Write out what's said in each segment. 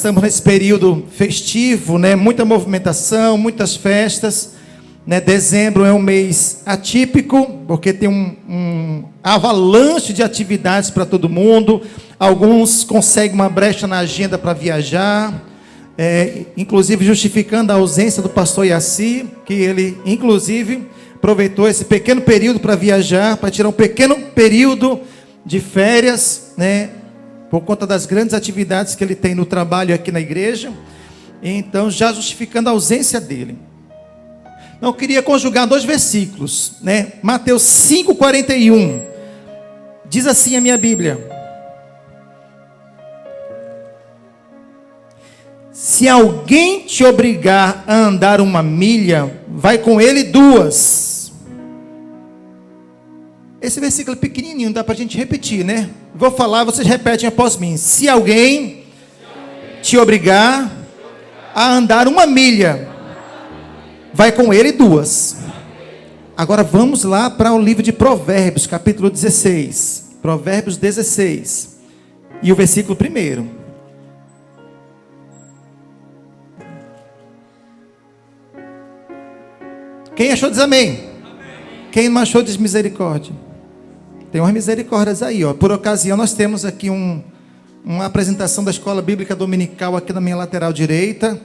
estamos nesse período festivo, né? Muita movimentação, muitas festas, né? Dezembro é um mês atípico, porque tem um avalanche de atividades para todo mundo. Alguns conseguem uma brecha na agenda para viajar, inclusive justificando a ausência do pastor Yaci, que ele, inclusive, aproveitou esse pequeno período para viajar, para tirar um pequeno período de férias, né? Por conta das grandes atividades que ele tem no trabalho aqui na igreja. Então, já justificando a ausência dele. Então, eu queria conjugar 2 versículos, né? Mateus 5,41. Diz assim a minha Bíblia: se alguém te obrigar a andar 1 milha, vai com ele 2. Esse versículo é pequenininho, dá para a gente repetir, né? Vou falar, vocês repetem após mim. Se alguém te obrigar a andar 1 milha, vai com ele 2. Agora vamos lá para o livro de Provérbios, capítulo 16. Provérbios 16. E o versículo 1. Quem achou diz amém. Quem não achou diz misericórdia. Tem umas misericórdias aí, ó. Por ocasião, nós temos aqui uma apresentação da Escola Bíblica Dominical aqui na minha lateral direita,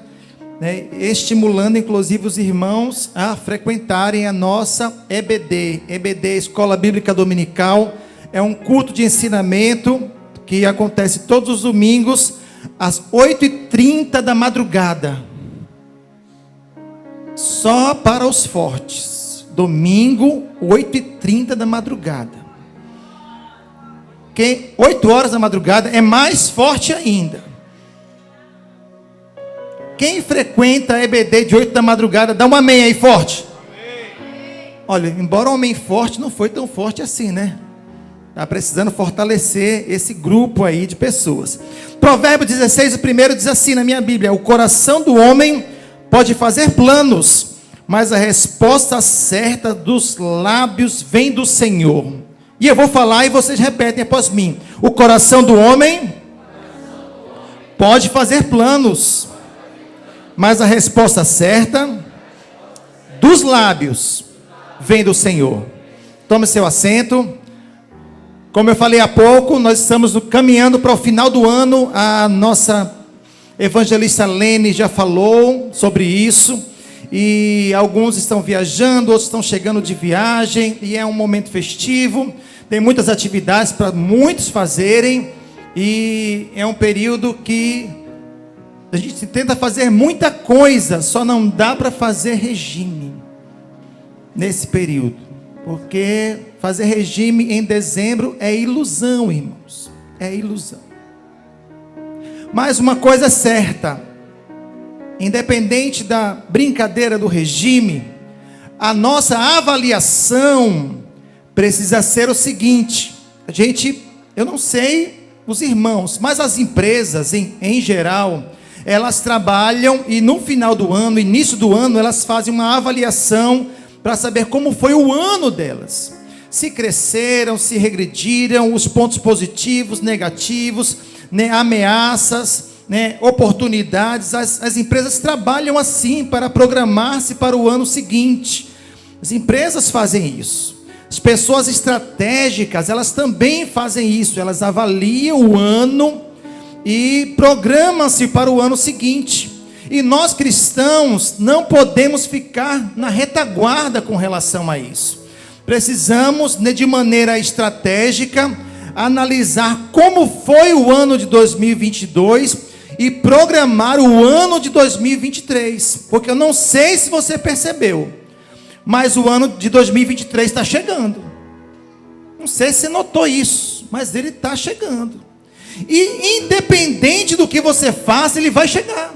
né? Estimulando, inclusive, os irmãos a frequentarem a nossa EBD. EBD, Escola Bíblica Dominical, é um culto de ensinamento que acontece todos os domingos, às 8h30 da madrugada. Só para os fortes. Domingo, 8h30 da madrugada. 8 horas da madrugada é mais forte ainda. Quem frequenta a EBD de 8 da madrugada, dá um amém aí forte. Amém. Olha, embora o amém forte não foi tão forte assim, né? Está precisando fortalecer esse grupo aí de pessoas. Provérbio 16, o primeiro diz assim na minha Bíblia: o coração do homem pode fazer planos, mas a resposta certa dos lábios vem do Senhor. E eu vou falar e vocês repetem após mim. O coração do homem pode fazer planos, mas a resposta certa dos lábios vem do Senhor. Tome seu assento. Como eu falei há pouco, nós estamos caminhando para o final do ano. A nossa evangelista Lene já falou sobre isso. E alguns estão viajando, outros estão chegando de viagem, e é um momento festivo, tem muitas atividades para muitos fazerem, e é um período que a gente tenta fazer muita coisa, só não dá para fazer regime nesse período, porque fazer regime em dezembro é ilusão, irmãos, é ilusão. Mas uma coisa é certa: independente da brincadeira do regime, a nossa avaliação precisa ser o seguinte: eu não sei os irmãos, mas as empresas em geral, elas trabalham e no final do ano, início do ano, elas fazem uma avaliação para saber como foi o ano delas. Se cresceram, se regrediram, os pontos positivos, negativos, né, ameaças, né, oportunidades. As empresas trabalham assim para programar-se para o ano seguinte. As empresas fazem isso. As pessoas estratégicas, elas também fazem isso. Elas avaliam o ano e programam-se para o ano seguinte. E nós cristãos não podemos ficar na retaguarda com relação a isso. Precisamos, de maneira estratégica, analisar como foi o ano de 2022 e programar o ano de 2023. Porque eu não sei se você percebeu, mas o ano de 2023 está chegando. Não sei se você notou isso, mas ele está chegando. E independente do que você faça, ele vai chegar.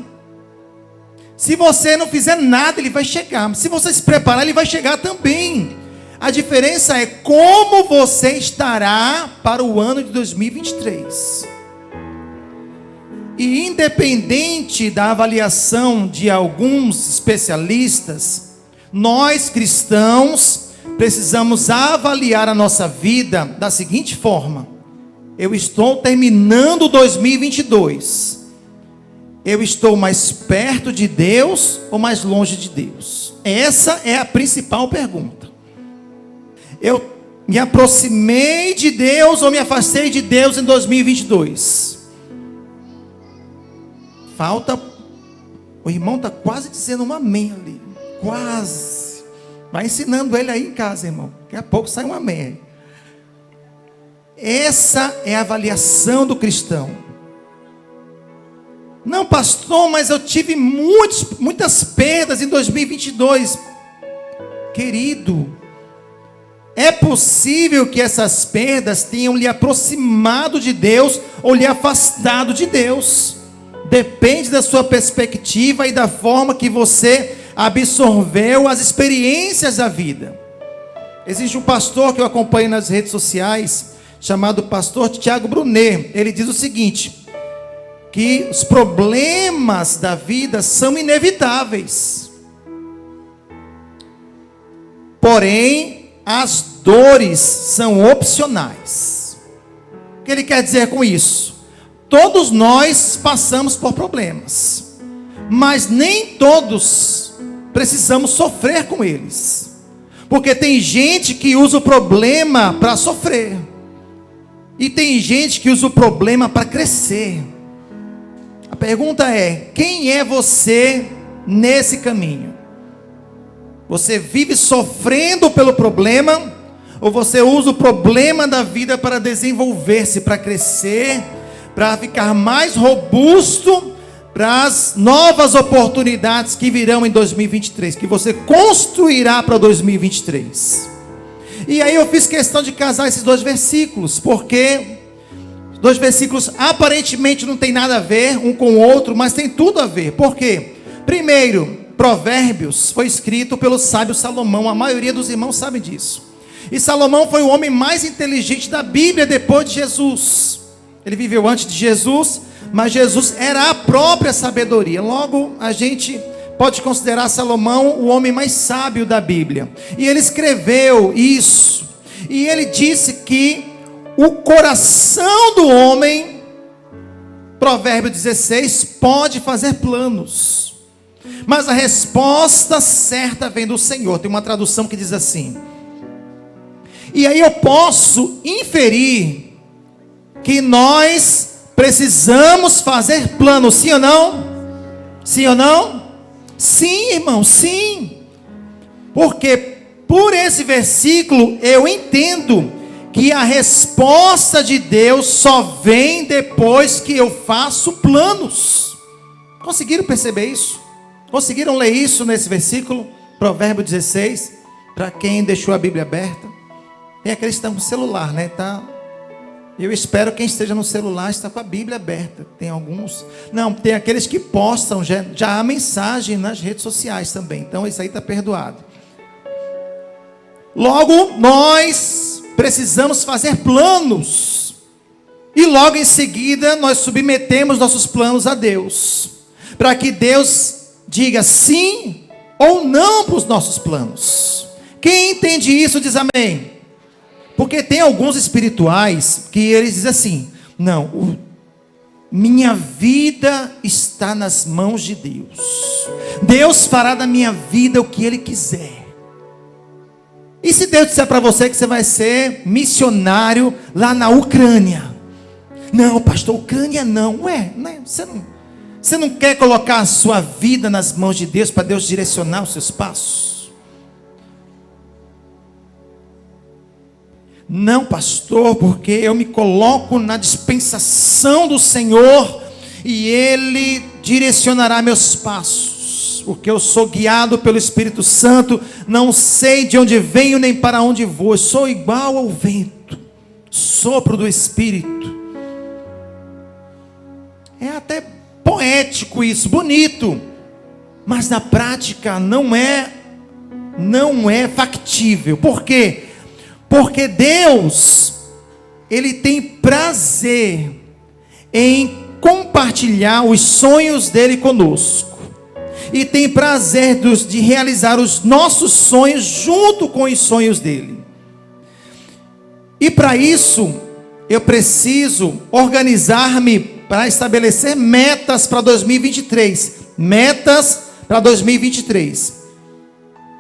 Se você não fizer nada, ele vai chegar. Se você se preparar, ele vai chegar também. A diferença é como você estará para o ano de 2023. E independente da avaliação de alguns especialistas, nós cristãos precisamos avaliar a nossa vida da seguinte forma: eu estou terminando 2022. Eu estou mais perto de Deus ou mais longe de Deus? Essa é a principal pergunta. Eu me aproximei de Deus ou me afastei de Deus em 2022? Falta. O irmão está quase dizendo um amém ali. Quase. Vai ensinando ele aí em casa, irmão. Daqui a pouco sai um amém. Essa é a avaliação do cristão. Não, pastor, mas eu tive muitas perdas em 2022. Querido, é possível que essas perdas tenham lhe aproximado de Deus ou lhe afastado de Deus. Depende da sua perspectiva e da forma que você absorveu as experiências da vida. Existe um pastor que eu acompanho nas redes sociais, chamado pastor Tiago Brunet. Ele diz o seguinte, que os problemas da vida são inevitáveis. Porém, as dores são opcionais. O que ele quer dizer com isso? Todos nós passamos por problemas, mas nem todos precisamos sofrer com eles. Porque tem gente que usa o problema para sofrer. E tem gente que usa o problema para crescer. A pergunta é: quem é você nesse caminho? Você vive sofrendo pelo problema, ou você usa o problema da vida para desenvolver-se, para crescer, para ficar mais robusto para as novas oportunidades que virão em 2023, que você construirá para 2023? E aí eu fiz questão de casar esses dois versículos, porque dois versículos aparentemente não tem nada a ver um com o outro, mas tem tudo a ver. Por quê? Primeiro, Provérbios foi escrito pelo sábio Salomão. A maioria dos irmãos sabe disso. E Salomão foi o homem mais inteligente da Bíblia depois de Jesus. Ele viveu antes de Jesus, mas Jesus era a própria sabedoria. Logo, a gente pode considerar Salomão o homem mais sábio da Bíblia. E ele escreveu isso. E ele disse que o coração do homem, Provérbio 16, pode fazer planos, mas a resposta certa vem do Senhor. Tem uma tradução que diz assim. E aí eu posso inferir que nós precisamos fazer planos, sim ou não? Sim ou não? Sim, irmão, sim. Porque por esse versículo eu entendo que a resposta de Deus só vem depois que eu faço planos. Conseguiram perceber isso? Conseguiram ler isso nesse versículo? Provérbio 16. Para quem deixou a Bíblia aberta. Tem aqueles que estão com o celular, né? Eu espero que quem esteja no celular está com a Bíblia aberta. Tem alguns. Não, tem aqueles que postam já a mensagem nas redes sociais também. Então isso aí está perdoado. Logo, nós precisamos fazer planos. E logo em seguida, nós submetemos nossos planos a Deus. Para que Deus diga sim ou não para os nossos planos. Quem entende isso diz amém. Porque tem alguns espirituais que eles dizem assim: não, minha vida está nas mãos de Deus. Deus fará da minha vida o que Ele quiser. E se Deus disser para você que você vai ser missionário lá na Ucrânia? Não, pastor, Ucrânia não. Ué, né? Você não quer colocar a sua vida nas mãos de Deus para Deus direcionar os seus passos? Não, pastor, porque eu me coloco na dispensação do Senhor e Ele direcionará meus passos, porque eu sou guiado pelo Espírito Santo, não sei de onde venho nem para onde vou, eu sou igual ao vento, sopro do Espírito. É até poético isso, bonito, mas na prática não é factível. Por quê? Porque Deus, Ele tem prazer em compartilhar os sonhos dEle conosco. E tem prazer de realizar os nossos sonhos junto com os sonhos dEle. E para isso, eu preciso organizar-me para estabelecer metas para 2023. Metas para 2023.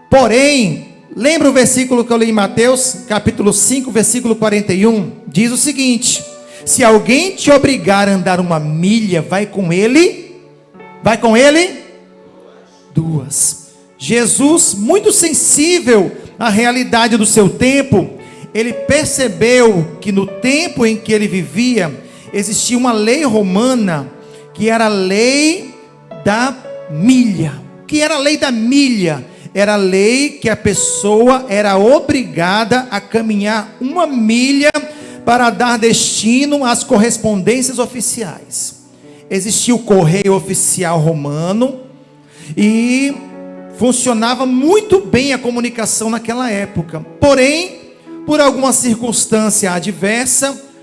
Porém, lembra o versículo que eu li em Mateus, capítulo 5, versículo 41? Diz o seguinte: se alguém te obrigar a andar 1 milha, vai com ele 2. Jesus, muito sensível à realidade do seu tempo, ele percebeu que no tempo em que ele vivia, existia uma lei romana, que era a lei da milha. O que era a lei da milha? Era a lei que a pessoa era obrigada a caminhar 1 milha para dar destino às correspondências oficiais. Existia o correio oficial romano e funcionava muito bem a comunicação naquela época. Porém, por alguma circunstância adversa,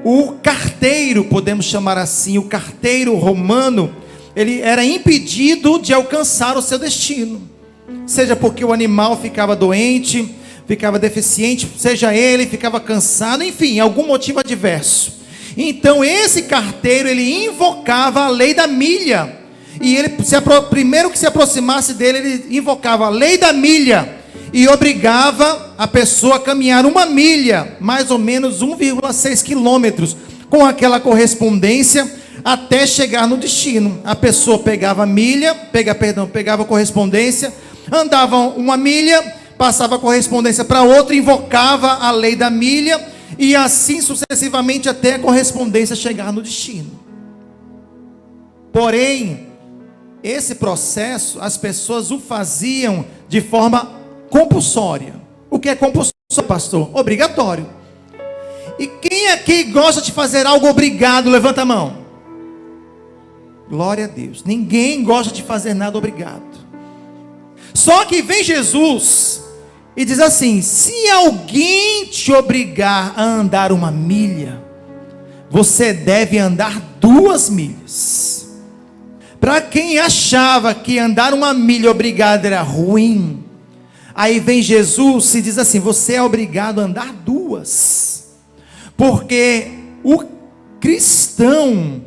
o carteiro, podemos chamar assim, o carteiro romano, ele era impedido de alcançar o seu destino. Seja porque o animal ficava doente, ficava deficiente, seja ele ficava cansado, enfim, algum motivo adverso. Então esse carteiro, ele invocava a lei da milha. E ele, primeiro que se aproximasse dele, ele invocava a lei da milha e obrigava a pessoa a caminhar 1 milha, mais ou menos 1,6 quilômetros, com aquela correspondência até chegar no destino. A pessoa pegava a milha, pegava a correspondência, andava 1 milha, passava a correspondência para outra, invocava a lei da milha e assim sucessivamente até a correspondência chegar no destino. Porém, esse processo, as pessoas o faziam de forma compulsória. O que é compulsório, pastor? Obrigatório. E quem aqui gosta de fazer algo obrigado? Levanta a mão. Glória a Deus. Ninguém gosta de fazer nada obrigado. Só que vem Jesus e diz assim: se alguém te obrigar a andar 1 milha, você deve andar 2 milhas. Para quem achava que andar 1 milha obrigado era ruim, aí vem Jesus e diz assim: você é obrigado a andar 2. Porque o cristão,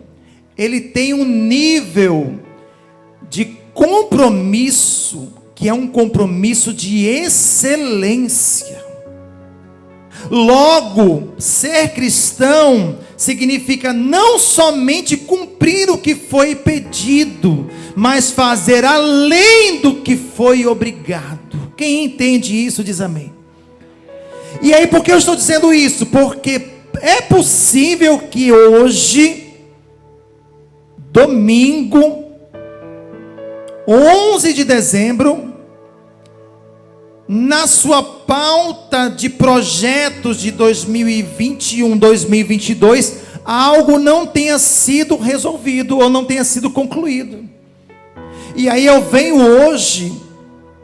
ele tem um nível de compromisso, que é um compromisso de excelência. Logo, ser cristão significa não somente cumprir o que foi pedido, mas fazer além do que foi obrigado. Quem entende isso diz amém. E aí, por que eu estou dizendo isso? Porque é possível que hoje, domingo, 11 de dezembro, na sua pauta de projetos de 2021, 2022, algo não tenha sido resolvido ou não tenha sido concluído. E aí eu venho hoje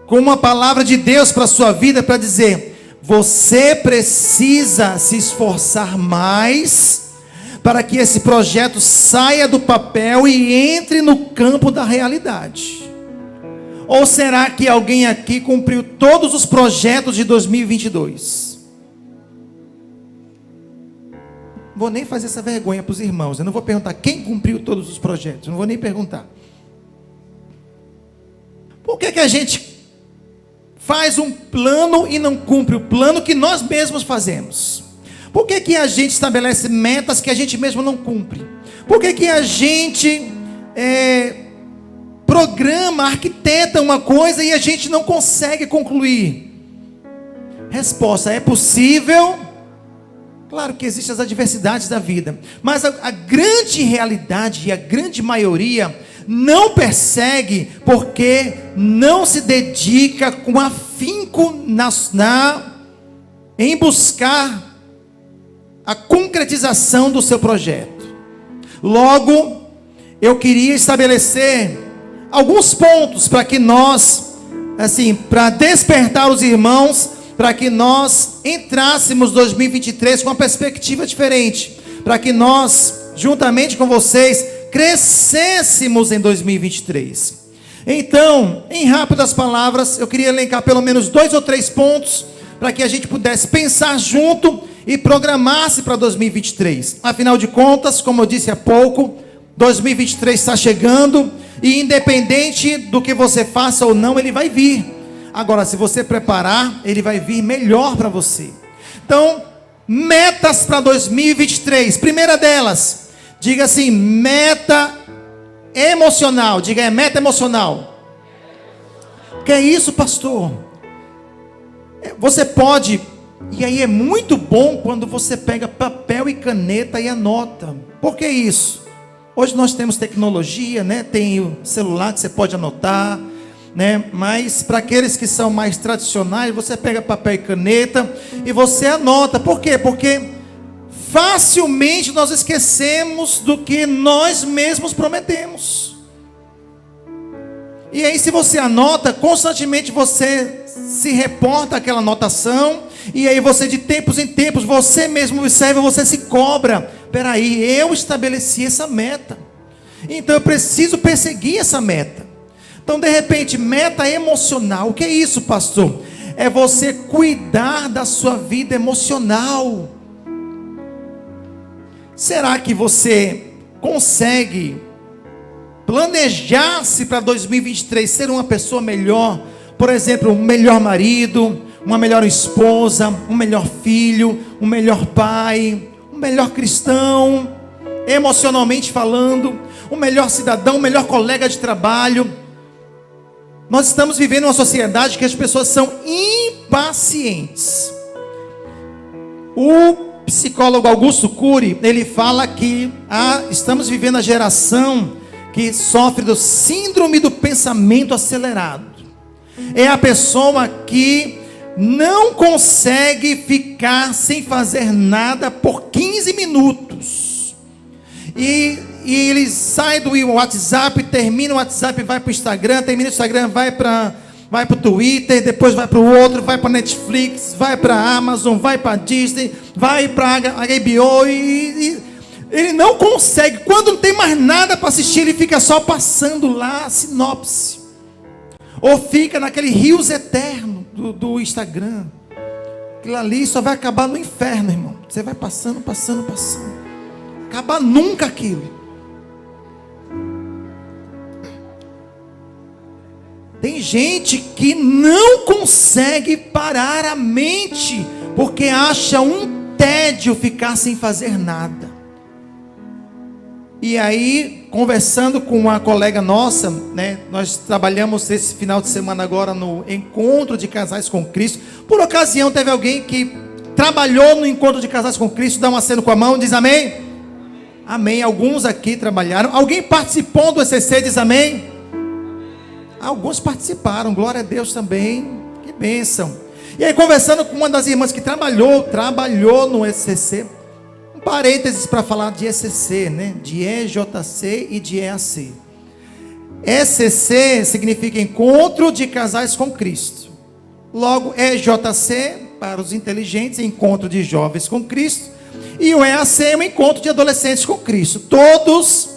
com uma palavra de Deus para a sua vida, para dizer: você precisa se esforçar mais para que esse projeto saia do papel e entre no campo da realidade. Ou será que alguém aqui cumpriu todos os projetos de 2022? Vou nem fazer essa vergonha para os irmãos. Eu não vou perguntar quem cumpriu todos os projetos. Não vou nem perguntar. Por que a gente faz um plano e não cumpre o plano que nós mesmos fazemos? Por que a gente estabelece metas que a gente mesmo não cumpre? Por que a gente programa, arquiteta uma coisa e a gente não consegue concluir? Resposta: é possível. Claro que existem as adversidades da vida, mas a grande realidade e a grande maioria não persegue porque não se dedica com afinco em buscar a concretização do seu projeto. Logo, eu queria estabelecer alguns pontos para que nós, assim, para despertar os irmãos, para que nós entrássemos 2023 com uma perspectiva diferente, para que nós, juntamente com vocês, crescêssemos em 2023. Então, em rápidas palavras, eu queria elencar pelo menos 2 ou 3 pontos, para que a gente pudesse pensar junto e programar-se para 2023. Afinal de contas, como eu disse há pouco, 2023 está chegando e independente do que você faça ou não, ele vai vir. Agora, se você preparar, ele vai vir melhor para você. Então, metas para 2023. Primeira delas, diga assim, meta emocional. Diga, é meta emocional. Que é isso, pastor? Você pode, e aí é muito bom quando você pega papel e caneta e anota. Por que isso? Hoje nós temos tecnologia, né? Tem o celular que você pode anotar, né? Mas para aqueles que são mais tradicionais, você pega papel e caneta e você anota. Por quê? Porque facilmente nós esquecemos do que nós mesmos prometemos. E aí, se você anota, constantemente você se reporta àquela anotação, e aí você, de tempos em tempos, você mesmo observa, você se cobra. Peraí, eu estabeleci essa meta, então eu preciso perseguir essa meta. Então, de repente, meta emocional. O que é isso, pastor? É você cuidar da sua vida emocional. Será que você consegue planejar-se para 2023 ser uma pessoa melhor? Por exemplo, um melhor marido, uma melhor esposa, um melhor filho, um melhor pai, um melhor cristão, emocionalmente falando, um melhor cidadão, um melhor colega de trabalho. Nós estamos vivendo uma sociedade que as pessoas são impacientes. O psicólogo Augusto Cury, ele fala que estamos vivendo a geração que sofre do síndrome do pensamento acelerado. É a pessoa que não consegue ficar sem fazer nada por 15 minutos. E ele sai do WhatsApp, termina o WhatsApp, vai para o Instagram, termina o Instagram, vai para o Twitter, depois vai para o outro, vai para a Netflix, vai para a Amazon, vai para a Disney, vai para a HBO e ele não consegue. Quando não tem mais nada para assistir, ele fica só passando lá a sinopse. Ou fica naquele rios eterno do Instagram. Aquilo ali só vai acabar no inferno, irmão. Você vai passando. Acabar nunca aquilo. Tem gente que não consegue parar a mente, porque acha um tédio ficar sem fazer nada. E aí, conversando com uma colega nossa, né, nós trabalhamos esse final de semana agora no Encontro de Casais com Cristo. Por ocasião, teve alguém que trabalhou no Encontro de Casais com Cristo. Dá um aceno com a mão, diz amém? Amém. Alguns aqui trabalharam. Alguém participou do ECC, diz amém? Alguns participaram, glória a Deus também. Que bênção. E aí, conversando com uma das irmãs que trabalhou no ECC. Parênteses para falar de ECC, né? De EJC e de EAC. ECC significa Encontro de Casais com Cristo. Logo, EJC, para os inteligentes, Encontro de Jovens com Cristo. E o EAC é um Encontro de Adolescentes com Cristo. Todos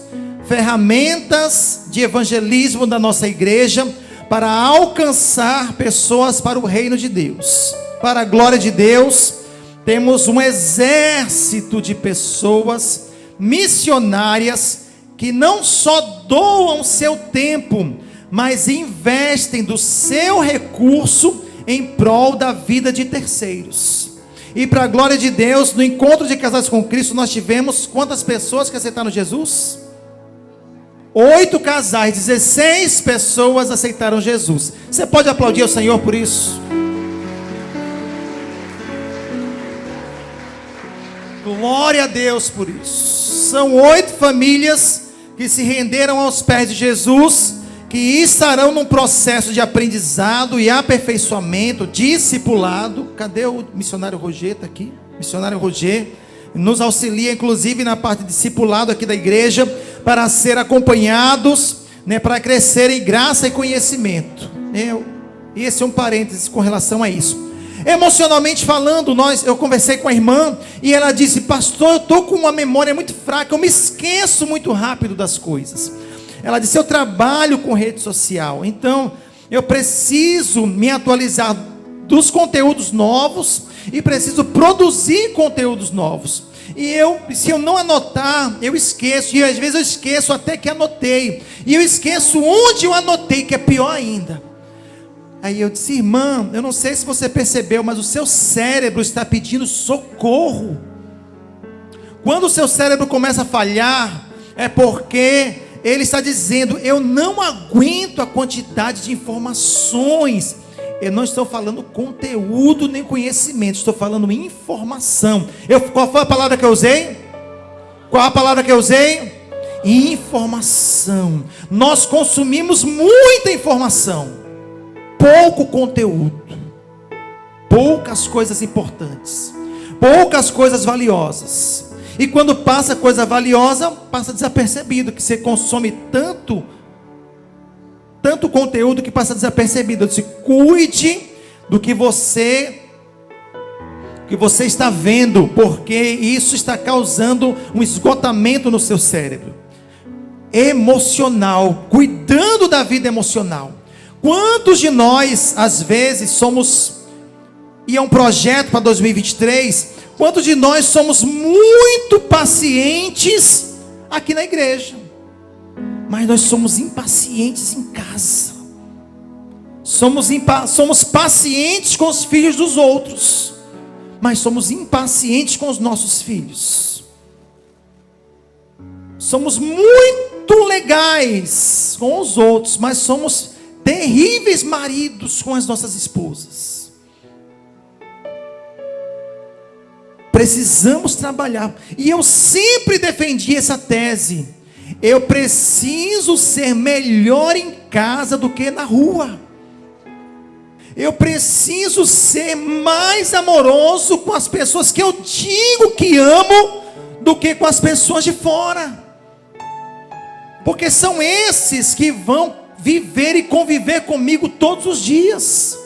ferramentas de evangelismo da nossa igreja para alcançar pessoas para o reino de Deus. Para a glória de Deus. Temos um exército de pessoas missionárias que não só doam seu tempo, mas investem do seu recurso em prol da vida de terceiros. E para a glória de Deus, no Encontro de Casais com Cristo, nós tivemos quantas pessoas que aceitaram Jesus? 8 casais, 16 pessoas aceitaram Jesus. Você pode aplaudir ao Senhor por isso? Glória a Deus por isso. São 8 famílias que se renderam aos pés de Jesus, que estarão num processo de aprendizado e aperfeiçoamento, discipulado. Cadê o missionário Roger? Está aqui. Missionário Roger nos auxilia, inclusive, na parte de discipulado aqui da igreja, para ser acompanhados, né, para crescer em graça e conhecimento. Esse é um parênteses com relação a isso. Emocionalmente falando, eu conversei com a irmã e ela disse: pastor, eu estou com uma memória muito fraca, eu me esqueço muito rápido das coisas. Ela disse: eu trabalho com rede social, então eu preciso me atualizar dos conteúdos novos e preciso produzir conteúdos novos. E se eu não anotar, eu esqueço. E às vezes eu esqueço até que anotei. E eu esqueço onde eu anotei, que é pior ainda. Aí eu disse: irmã, eu não sei se você percebeu, mas o seu cérebro está pedindo socorro. Quando o seu cérebro começa a falhar, é porque ele está dizendo: eu não aguento a quantidade de informações. Eu não estou falando conteúdo nem conhecimento, estou falando informação. Qual foi a palavra que eu usei? Qual a palavra que eu usei? Informação. Nós consumimos muita informação, pouco conteúdo, poucas coisas importantes, poucas coisas valiosas. E quando passa coisa valiosa, passa desapercebido, que você consome tanto conteúdo que passa desapercebido. Eu disse: cuide do que você está vendo, porque isso está causando um esgotamento no seu cérebro emocional, cuidando da vida emocional. Quantos de nós, às vezes, e é um projeto para 2023, quantos de nós somos muito pacientes aqui na igreja, mas nós somos impacientes em casa, somos pacientes com os filhos dos outros, mas somos impacientes com os nossos filhos. Somos muito legais com os outros, mas somos terríveis maridos com as nossas esposas. Precisamos trabalhar. E eu sempre defendi essa tese: eu preciso ser melhor em casa do que na rua. Eu preciso ser mais amoroso com as pessoas que eu digo que amo do que com as pessoas de fora. Porque são esses que vão viver e conviver comigo todos os dias.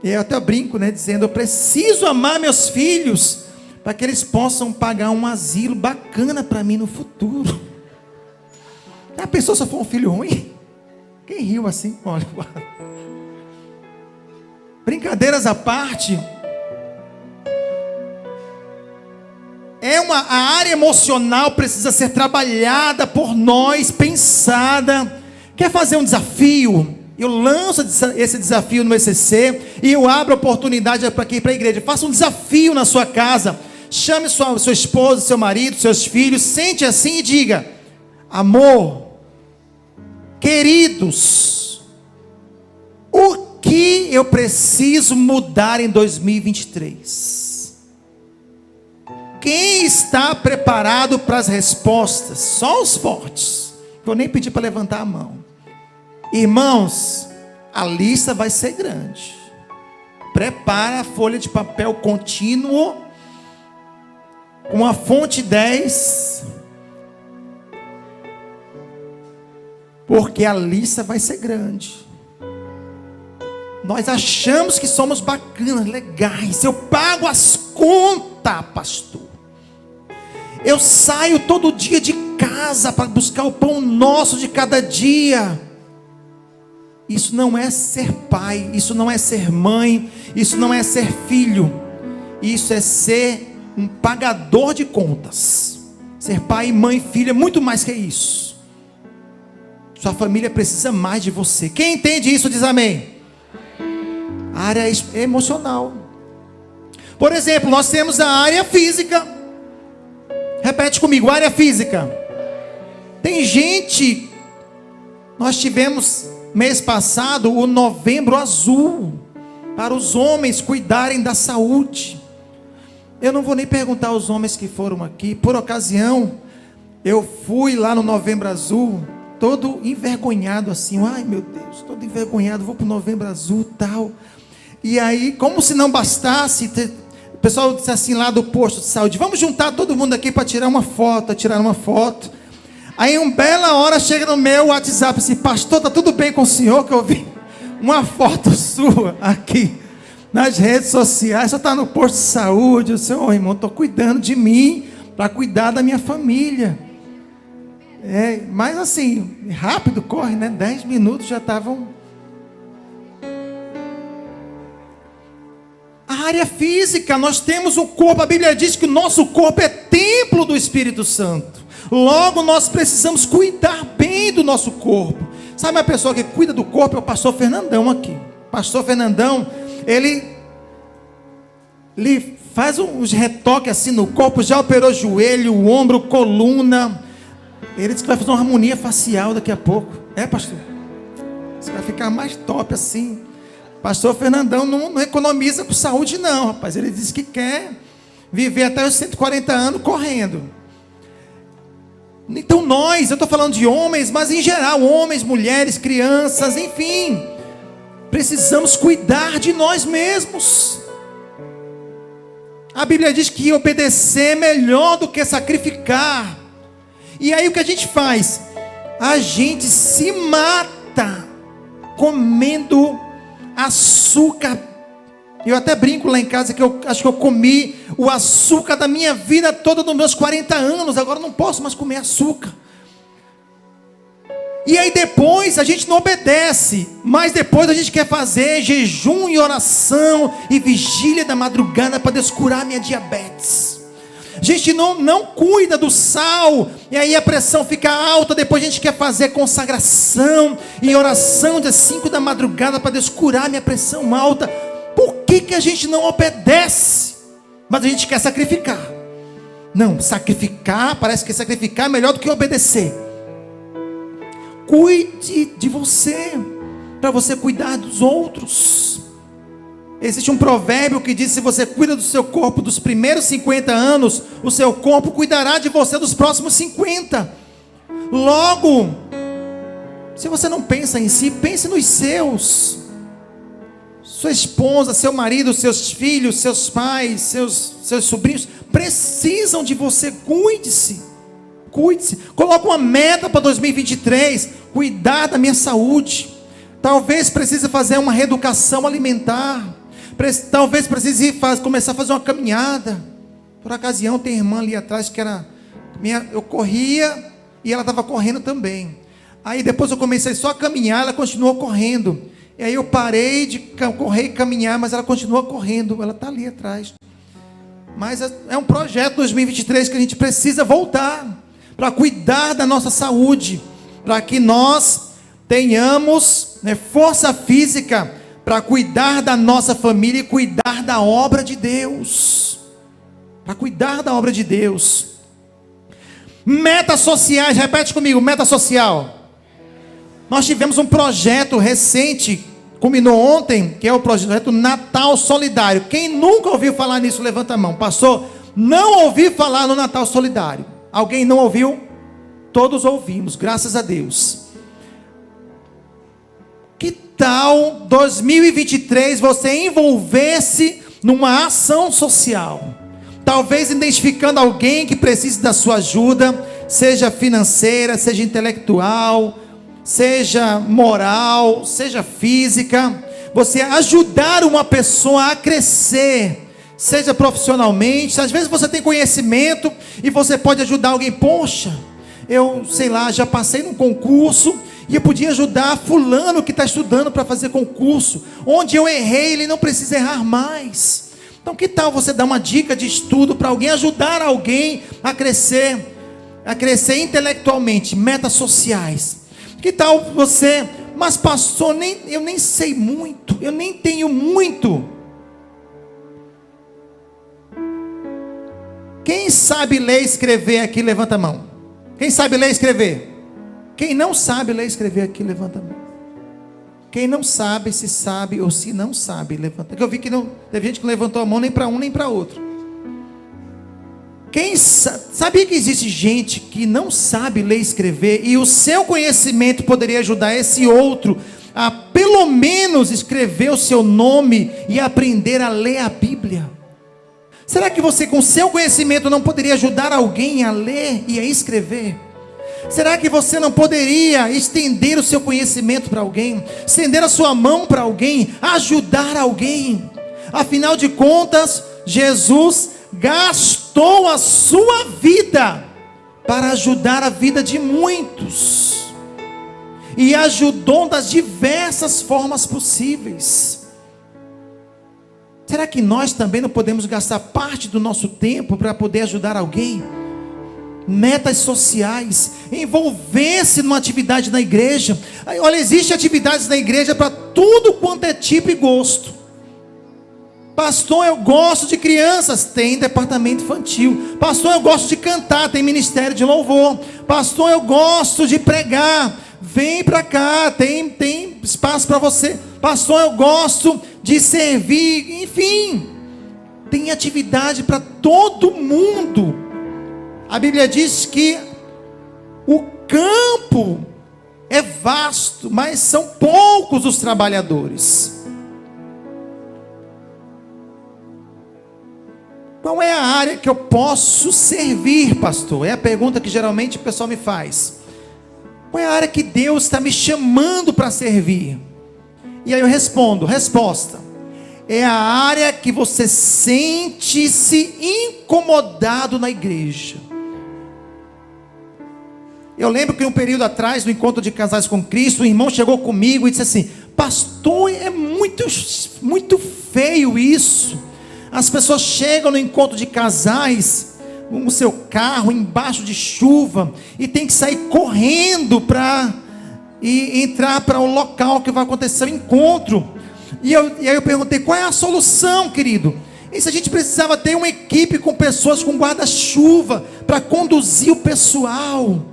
E eu até brinco, dizendo: eu preciso amar meus filhos para que eles possam pagar um asilo bacana para mim no futuro. A pessoa só for um filho ruim? Quem riu assim? Olha, brincadeiras à parte, a área emocional precisa ser trabalhada por nós, pensada. Quer fazer um desafio? Eu lanço esse desafio no ECC e eu abro a oportunidade para aqui, para a igreja. Faça um desafio na sua casa. Chame sua esposa, seu marido, seus filhos. Sente assim e diga: amor, queridos, o que eu preciso mudar em 2023? Quem está preparado para as respostas? Só os fortes. Vou nem pedir para levantar a mão. Irmãos, a lista vai ser grande. Prepara a folha de papel contínuo, com a fonte 10, porque a lista vai ser grande. Nós achamos que somos bacanas, legais. Eu pago as contas, pastor. Eu saio todo dia de casa para buscar o pão nosso de cada dia. Isso não é ser pai, isso não é ser mãe, isso não é ser filho. Isso é ser um pagador de contas. Ser pai, mãe, filho é muito mais que isso. Sua família precisa mais de você. Quem entende isso diz amém. A área emocional. Por exemplo, nós temos a área física. Repete comigo: área física. Tem gente, nós tivemos mês passado o Novembro Azul, para os homens cuidarem da saúde. Eu não vou nem perguntar aos homens que foram aqui. Por ocasião, eu fui lá no Novembro Azul, todo envergonhado assim. Ai meu Deus, todo envergonhado, vou para o Novembro Azul tal. E aí, como se não bastasse, o pessoal disse assim lá do posto de saúde: vamos juntar todo mundo aqui para tirar uma foto. Aí, bela hora, chega no meu WhatsApp assim: pastor, está tudo bem com o senhor? Que eu vi uma foto sua aqui nas redes sociais. Você está no posto de saúde. O seu irmão, estou cuidando de mim para cuidar da minha família. Mas assim, rápido corre, 10 minutos já estavam. área física. Nós temos um corpo, a Bíblia diz que o nosso corpo é templo do Espírito Santo. Logo, nós precisamos cuidar bem do nosso corpo. Sabe uma pessoa que cuida do corpo? É o pastor Fernandão aqui. Pastor Fernandão, ele faz uns retoques assim no corpo, já operou joelho, ombro, coluna. Ele disse que vai fazer uma harmonia facial daqui a pouco. É, pastor? Você vai ficar mais top assim. Pastor Fernandão não economiza com saúde não, rapaz. Ele disse que quer viver até os 140 anos correndo. Então eu estou falando de homens, mas em geral, homens, mulheres, crianças, enfim, precisamos cuidar de nós mesmos. A Bíblia diz que obedecer é melhor do que sacrificar. E aí o que a gente faz? A gente se mata comendo açúcar. Eu até brinco lá em casa que eu acho que eu comi o açúcar da minha vida toda nos meus 40 anos. Agora eu não posso mais comer açúcar. E aí depois a gente não obedece, mas depois a gente quer fazer jejum e oração e vigília da madrugada para Deus curar minha diabetes. A gente não cuida do sal, e aí a pressão fica alta. Depois a gente quer fazer consagração e oração de 5 da madrugada para Deus curar minha pressão alta. Por que a gente não obedece? Mas a gente quer sacrificar. Não, sacrificar, parece que sacrificar é melhor do que obedecer. Cuide de você, para você cuidar dos outros. Existe um provérbio que diz: se você cuida do seu corpo dos primeiros 50 anos, o seu corpo cuidará de você dos próximos 50. Logo, se você não pensa em si, pense nos seus. Sua esposa, seu marido, seus filhos, seus pais, seus sobrinhos precisam de você. Cuide-se. Cuide-se. Coloque uma meta para 2023. Cuidar da minha saúde. Talvez precise fazer uma reeducação alimentar. Talvez precise começar a fazer uma caminhada. Por ocasião, tem irmã ali atrás que eu corria e ela estava correndo também. Aí depois eu comecei só a caminhar, ela continuou correndo. E aí eu parei de correr e caminhar, mas ela continua correndo. Ela está ali atrás. Mas é um projeto 2023 que a gente precisa voltar para cuidar da nossa saúde, para que nós tenhamos força física para cuidar da nossa família e cuidar da obra de Deus. Para cuidar da obra de Deus. Metas sociais, repete comigo, meta social. Nós tivemos um projeto recente, culminou ontem, que é o projeto Natal Solidário. Quem nunca ouviu falar nisso, levanta a mão. Pastor, não ouvi falar no Natal Solidário. Alguém não ouviu? Todos ouvimos, graças a Deus. Que tal 2023 você envolver-se numa ação social? Talvez identificando alguém que precise da sua ajuda, seja financeira, seja intelectual, seja moral, seja física. Você ajudar uma pessoa a crescer, seja profissionalmente. Às vezes você tem conhecimento e você pode ajudar alguém. Poxa, eu sei lá, já passei num concurso e eu podia ajudar fulano que está estudando para fazer concurso. Onde eu errei, ele não precisa errar mais. Então que tal você dar uma dica de estudo para alguém, ajudar alguém a crescer intelectualmente, metas sociais. Que tal você, mas pastor, eu nem sei muito, eu nem tenho muito. Quem sabe ler e escrever aqui, levanta a mão. Quem sabe ler e escrever? Quem não sabe ler e escrever aqui, levanta a mão. Quem não sabe, se sabe ou se não sabe, levanta. Porque eu vi que não teve gente que não levantou a mão nem para um nem para outro. Quem sabia que existe gente que não sabe ler e escrever e o seu conhecimento poderia ajudar esse outro a pelo menos escrever o seu nome e aprender a ler a Bíblia? Será que você com seu conhecimento não poderia ajudar alguém a ler e a escrever? Será que você não poderia estender o seu conhecimento para alguém, estender a sua mão para alguém, ajudar alguém? Afinal de contas, Jesus gastou a sua vida para ajudar a vida de muitos, e ajudou das diversas formas possíveis. Será que nós também não podemos gastar parte do nosso tempo para poder ajudar alguém? Metas sociais, envolver-se numa atividade na igreja. Olha, existem atividades na igreja para tudo quanto é tipo e gosto. Pastor, eu gosto de crianças, tem departamento infantil. Pastor, eu gosto de cantar, tem ministério de louvor. Pastor, eu gosto de pregar, vem para cá, tem espaço para você. Pastor, eu gosto de servir, enfim, tem atividade para todo mundo. A Bíblia diz que o campo é vasto, mas são poucos os trabalhadores. Qual é a área que eu posso servir, pastor? É a pergunta que geralmente o pessoal me faz. Qual é a área que Deus está me chamando para servir? E aí eu respondo, resposta: é a área que você sente-se incomodado na igreja. Eu lembro que um período atrás, no encontro de casais com Cristo, um irmão chegou comigo e disse assim: pastor, é muito feio isso. As pessoas chegam no encontro de casais, com o seu carro embaixo de chuva, e tem que sair correndo para entrar para o local que vai acontecer o encontro. E aí eu perguntei: qual é a solução, querido? E se a gente precisava ter uma equipe com pessoas com guarda-chuva para conduzir o pessoal?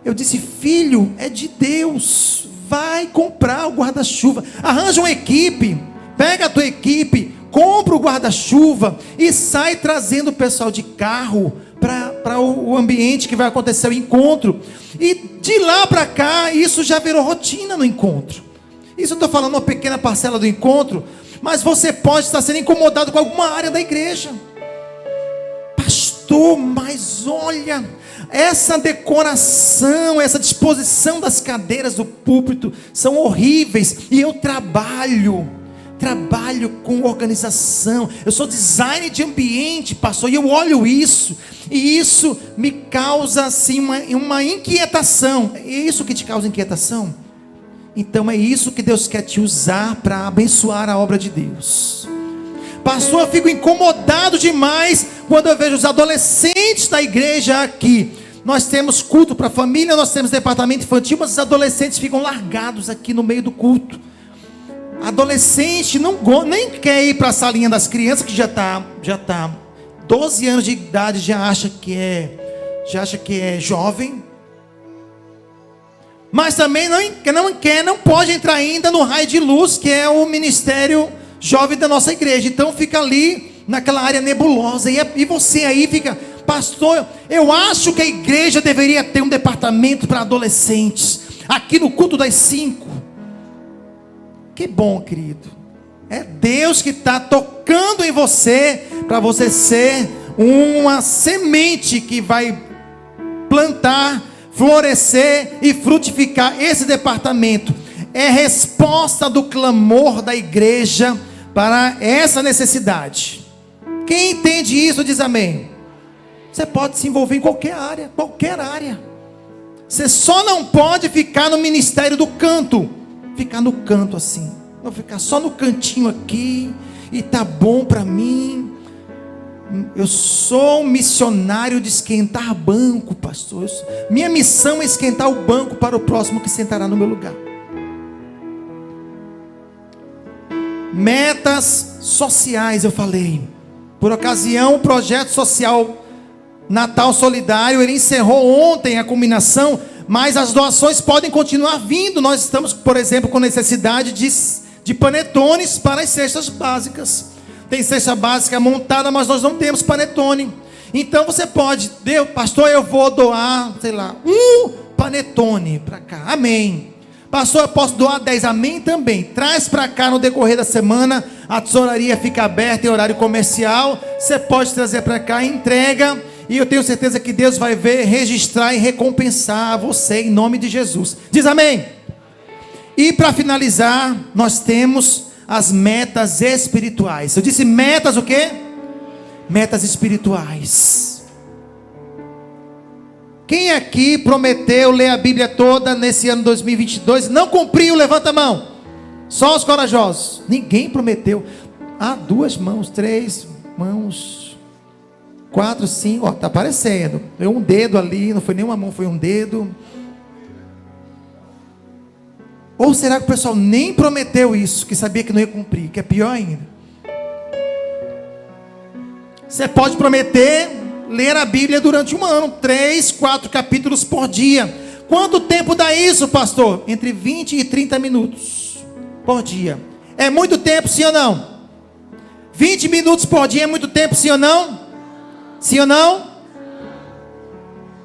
Eu disse: filho, é de Deus, vai comprar o guarda-chuva, arranja uma equipe, pega a tua equipe, compra o guarda-chuva e sai trazendo o pessoal de carro para o ambiente que vai acontecer o encontro. E de lá para cá, isso já virou rotina no encontro. Isso eu estou falando uma pequena parcela do encontro, mas você pode estar sendo incomodado com alguma área da igreja. Pastor, mas olha, essa decoração, essa disposição das cadeiras do púlpito são horríveis, e eu trabalho com organização, eu sou designer de ambiente, pastor, e eu olho isso, e isso me causa assim uma inquietação. É isso que te causa inquietação? Então é isso que Deus quer te usar para abençoar a obra de Deus. Pastor, eu fico incomodado demais quando eu vejo os adolescentes da igreja aqui. Nós temos culto para a família, nós temos departamento infantil, mas os adolescentes ficam largados aqui no meio do culto. Adolescente nem quer ir para a salinha das crianças, que já tá 12 anos de idade, já acha que é jovem. Mas também não pode entrar ainda no raio de luz, que é o ministério jovem da nossa igreja. Então fica ali naquela área nebulosa. E você aí fica: pastor, eu acho que a igreja deveria ter um departamento para adolescentes, aqui no culto das 5. Que bom, querido. É Deus que está tocando em você, para você ser uma semente que vai plantar, florescer e frutificar esse departamento. É resposta do clamor da igreja para essa necessidade. Quem entende isso diz amém. Você pode se envolver em qualquer área, Você só não pode ficar no ministério do canto. Ficar no canto assim, vou ficar só no cantinho aqui e tá bom para mim. Eu sou um missionário de esquentar banco, pastor. Minha missão é esquentar o banco para o próximo que sentará no meu lugar. Metas sociais, eu falei. Por ocasião, o projeto social Natal Solidário, ele encerrou ontem a culminação, mas as doações podem continuar vindo. Nós estamos, por exemplo, com necessidade de panetones para as cestas básicas. Tem cesta básica montada, mas nós não temos panetone. Então você pode: pastor, eu vou doar, um panetone para cá. Amém. Pastor, eu posso doar 10. Amém também. Traz para cá no decorrer da semana. A tesouraria fica aberta em horário comercial. Você pode trazer para cá, entrega. E eu tenho certeza que Deus vai ver, registrar e recompensar você em nome de Jesus. Diz amém. E para finalizar, nós temos as metas espirituais. Eu disse metas o quê? Metas espirituais. Quem aqui prometeu ler a Bíblia toda nesse ano 2022 não cumpriu? Levanta a mão. Só os corajosos. Ninguém prometeu. 2 mãos, 3 mãos, 4, 5, ó, tá aparecendo. Foi um dedo ali, não foi nenhuma mão, foi um dedo. Ou será que o pessoal nem prometeu isso, que sabia que não ia cumprir, que é pior ainda? Você pode prometer ler a Bíblia durante um ano, 3, 4 capítulos por dia. Quanto tempo dá isso, pastor? Entre 20 e 30 minutos por dia. É muito tempo, sim ou não? 20 minutos por dia é muito tempo, sim ou não? Sim ou não?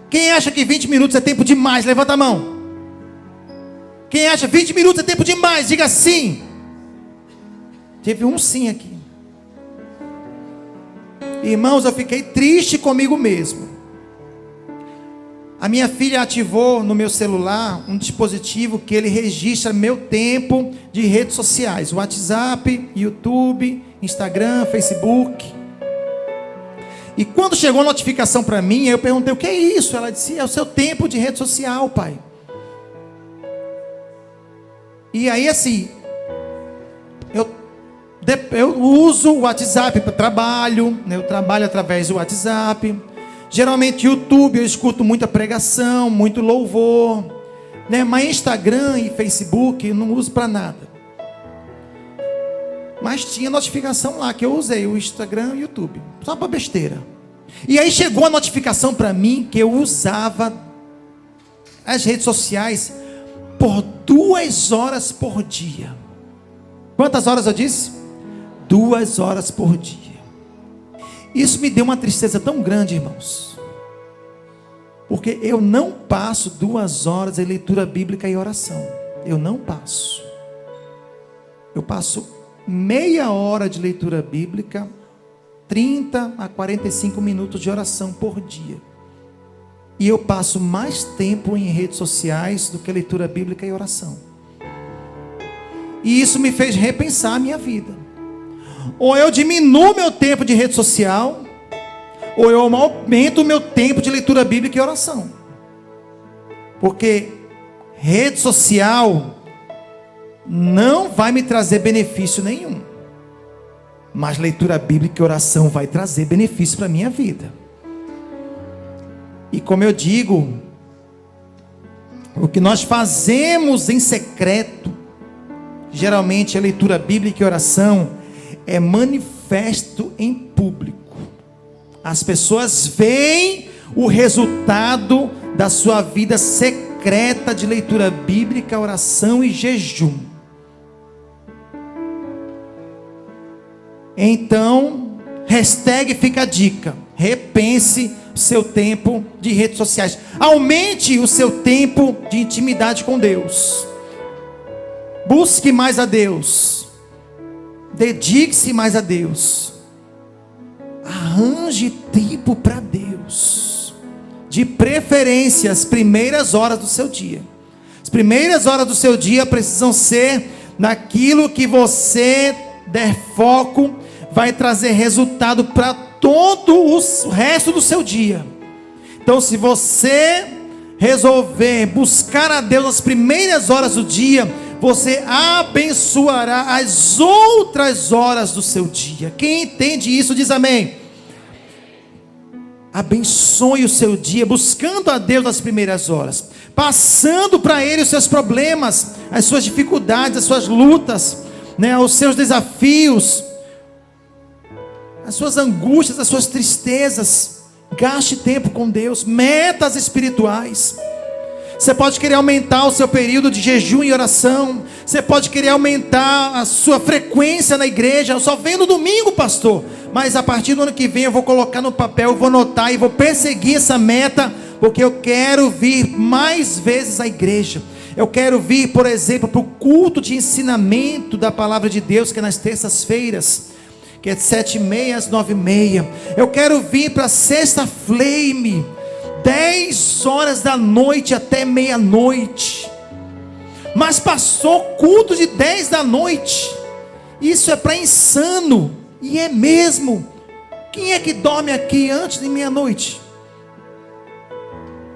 Quem acha que 20 minutos é tempo demais? Levanta a mão. Quem acha 20 minutos é tempo demais? Diga sim. Teve um sim aqui. Irmãos, eu fiquei triste comigo mesmo. A minha filha ativou no meu celular um dispositivo que ele registra meu tempo de redes sociais. WhatsApp, YouTube, Instagram, Facebook. E quando chegou a notificação para mim, eu perguntei, o que é isso? Ela disse, é o seu tempo de rede social, pai. E aí assim, eu uso o WhatsApp para trabalho, né? Eu trabalho através do WhatsApp. Geralmente YouTube eu escuto muita pregação, muito louvor, né? Mas Instagram e Facebook eu não uso para nada. Mas tinha notificação lá que eu usei, o Instagram e o YouTube, só para besteira. E aí chegou a notificação para mim que eu usava as redes sociais por 2 horas por dia. Quantas horas eu disse? 2 horas por dia. Isso me deu uma tristeza tão grande, irmãos. Porque eu não passo 2 horas em leitura bíblica e oração. Eu não passo. Eu passo meia hora de leitura bíblica, 30 a 45 minutos de oração por dia. E eu passo mais tempo em redes sociais do que leitura bíblica e oração. E isso me fez repensar a minha vida. Ou eu diminuo meu tempo de rede social, ou eu aumento o meu tempo de leitura bíblica e oração. Porque rede social não vai me trazer benefício nenhum. Mas leitura bíblica e oração vai trazer benefício para a minha vida. E como eu digo, o que nós fazemos em secreto, geralmente a leitura bíblica e oração, é manifesto em público. As pessoas veem o resultado da sua vida secreta de leitura bíblica, oração e jejum. Então, hashtag fica a dica. Repense o seu tempo de redes sociais. Aumente o seu tempo de intimidade com Deus. Busque mais a Deus. Dedique-se mais a Deus. Arranje tempo para Deus. De preferência, as primeiras horas do seu dia. As primeiras horas do seu dia precisam ser naquilo que você der foco, vai trazer resultado para todo o resto do seu dia. Então, se você resolver buscar a Deus nas primeiras horas do dia, você abençoará as outras horas do seu dia. Quem entende isso diz amém. Abençoe o seu dia buscando a Deus nas primeiras horas, passando para Ele os seus problemas, as suas dificuldades, as suas lutas, né, os seus desafios, as suas angústias, as suas tristezas. Gaste tempo com Deus. Metas espirituais. Você pode querer aumentar o seu período de jejum e oração. Você pode querer aumentar a sua frequência na igreja. Eu só venho no domingo, pastor. Mas a partir do ano que vem eu vou colocar no papel, eu vou anotar e vou perseguir essa meta, porque eu quero vir mais vezes à igreja. Eu quero vir, por exemplo, para o culto de ensinamento da palavra de Deus, que é nas terças-feiras, que é de 7h30 às 9h30. Eu quero vir para a sexta flame, 10 horas da noite até meia-noite. Mas passou culto de 10 da noite. Isso é para insano. E é mesmo. Quem é que dorme aqui antes de meia-noite?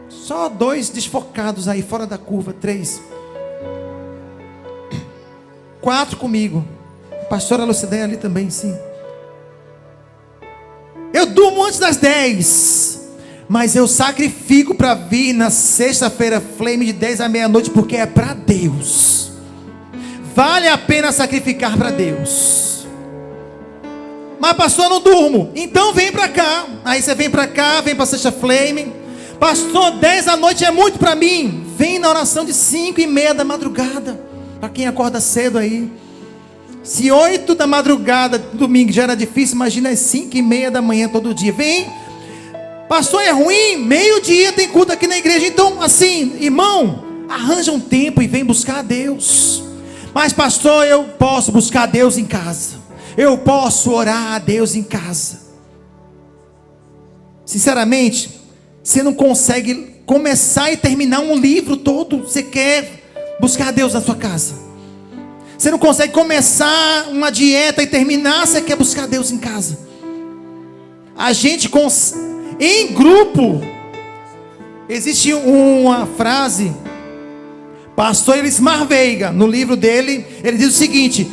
Só 2 desfocados aí, fora da curva, 3. 4 comigo. Pastora Lucideia ali também, sim. Eu durmo antes das 10, mas eu sacrifico para vir na sexta-feira Flame de 10 à meia-noite, porque é para Deus. Vale a pena sacrificar para Deus. Mas pastor, eu não durmo. Então vem para cá. Aí você vem para cá, vem para a sexta Flame. Pastor, 10 da noite é muito para mim. Vem na oração de 5:30 da madrugada. Para quem acorda cedo aí. Se 8 da madrugada, domingo, já era difícil, imagina às 5:30 da manhã todo dia. Vem. Pastor, é ruim? Meio-dia tem culto aqui na igreja. Então, assim, irmão, arranja um tempo e vem buscar a Deus. Mas pastor, eu posso buscar a Deus em casa. Eu posso orar a Deus em casa. Sinceramente, você não consegue começar e terminar um livro todo. Você quer buscar a Deus na sua casa. Você não consegue começar uma dieta e terminar. Você quer buscar a Deus em casa. A gente, em grupo, existe uma frase, pastor Elismar Veiga, no livro dele, ele diz o seguinte: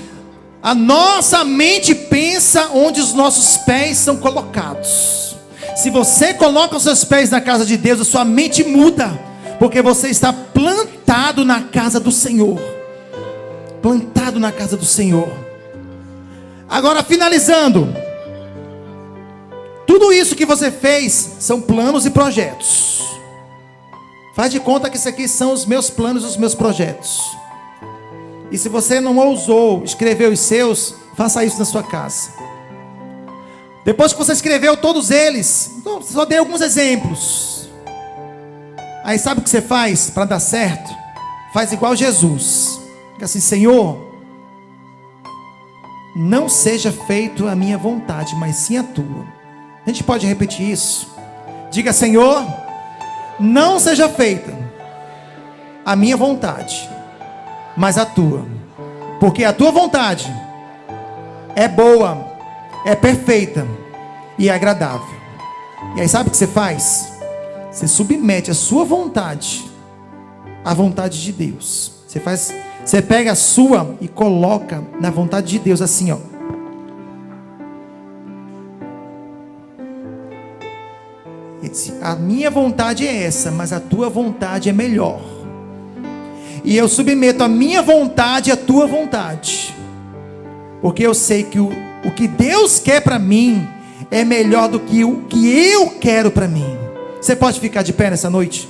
a nossa mente pensa onde os nossos pés são colocados. Se você coloca os seus pés na casa de Deus, a sua mente muda, porque você está plantado na casa do Senhor. Plantado na casa do Senhor. Agora, finalizando, tudo isso que você fez são planos e projetos. Faz de conta que isso aqui são os meus planos e os meus projetos. E se você não ousou escrever os seus, faça isso na sua casa. Depois que você escreveu todos eles, então, só dei alguns exemplos. Aí sabe o que você faz para dar certo? Faz igual Jesus. Fica assim: Senhor, não seja feito a minha vontade, mas sim a tua. A gente pode repetir isso? Diga: Senhor, não seja feita a minha vontade, mas a tua. Porque a tua vontade é boa, é perfeita e é agradável. E aí sabe o que você faz? Você submete a sua vontade à vontade de Deus. Você pega a sua e coloca na vontade de Deus, assim, ó. A minha vontade é essa, mas a tua vontade é melhor. E eu submeto a minha vontade à tua vontade, porque eu sei que o que Deus quer para mim é melhor do que o que eu quero para mim. Você pode ficar de pé nessa noite?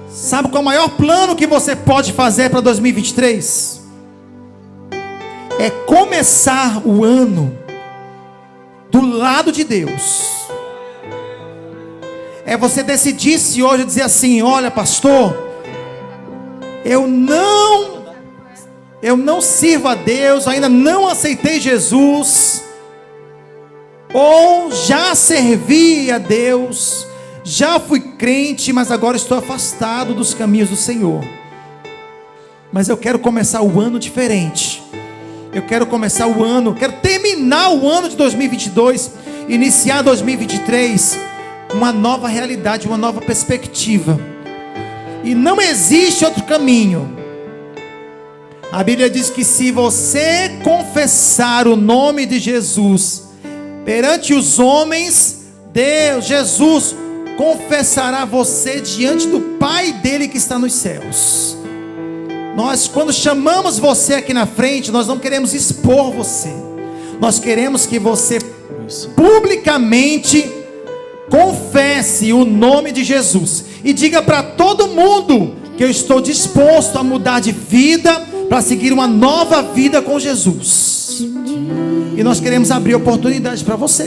Sabe qual é o maior plano que você pode fazer para 2023? É começar o ano do lado de Deus. É você decidir-se hoje, dizer assim: olha, pastor, eu não sirvo a Deus, ainda não aceitei Jesus, ou já servi a Deus, já fui crente, mas agora estou afastado dos caminhos do Senhor. Mas eu quero começar o ano diferente. Eu quero começar o ano, quero terminar o ano de 2022, iniciar 2023, uma nova realidade, uma nova perspectiva. E não existe outro caminho. A Bíblia diz que se você confessar o nome de Jesus perante os homens, Jesus confessará você diante do Pai dele que está nos céus. Nós, quando chamamos você aqui na frente, nós não queremos expor você. Nós queremos que você publicamente confesse o nome de Jesus e diga para todo mundo que eu estou disposto a mudar de vida para seguir uma nova vida com Jesus. E nós queremos abrir oportunidade para você.